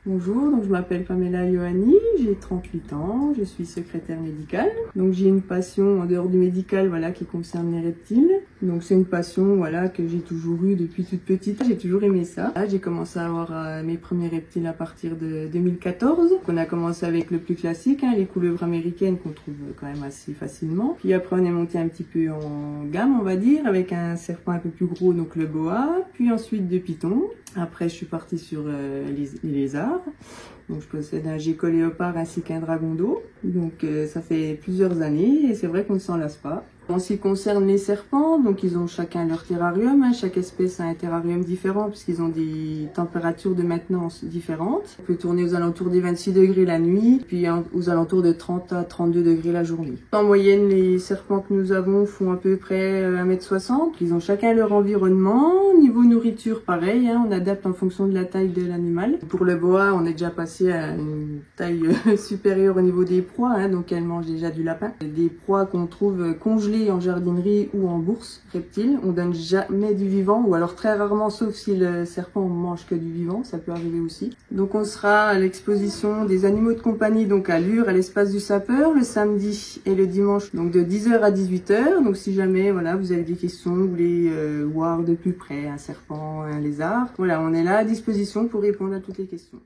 Bonjour, donc je m'appelle Pamela Ioanni, j'ai 38 ans, je suis secrétaire médicale. Donc j'ai une passion en dehors du médical, voilà, qui concerne les reptiles. Donc c'est une passion, voilà, que j'ai toujours eue depuis toute petite. J'ai toujours aimé ça. Là, j'ai commencé à avoir mes premiers reptiles à partir de 2014. On a commencé avec le plus classique, les couleuvres américaines qu'on trouve quand même assez facilement. Puis après on est monté un petit peu en gamme, on va dire, avec un serpent un peu plus gros, donc le boa. Puis ensuite des pitons. Après je suis partie sur les lézards. Donc je possède un gecko léopard ainsi qu'un dragon d'eau. Donc ça fait plusieurs années et c'est vrai qu'on ne s'en lasse pas. En ce qui concerne les serpents, donc ils ont chacun leur terrarium. Chaque espèce a un terrarium différent puisqu'ils ont des températures de maintenance différentes. On peut tourner aux alentours des 26 degrés la nuit, puis aux alentours de 30 à 32 degrés la journée. En moyenne, les serpents que nous avons font à peu près 1,60 m. Ils ont chacun leur environnement. Niveau nourriture, pareil, on adapte en fonction de la taille de l'animal. Pour le boa, on est déjà passé à une taille supérieure au niveau des proies, donc elle mange déjà du lapin. Des proies qu'on trouve congelées en jardinerie ou en bourse reptile, on donne jamais du vivant, ou alors très rarement, sauf si le serpent mange que du vivant, ça peut arriver aussi. Donc on sera à l'exposition des animaux de compagnie, donc à Lure, à l'espace du sapeur, le samedi et le dimanche, donc de 10 h à 18 h. Donc si jamais voilà, vous avez des questions, vous voulez voir de plus près un serpent, un lézard, voilà, on est là à disposition pour répondre à toutes les questions.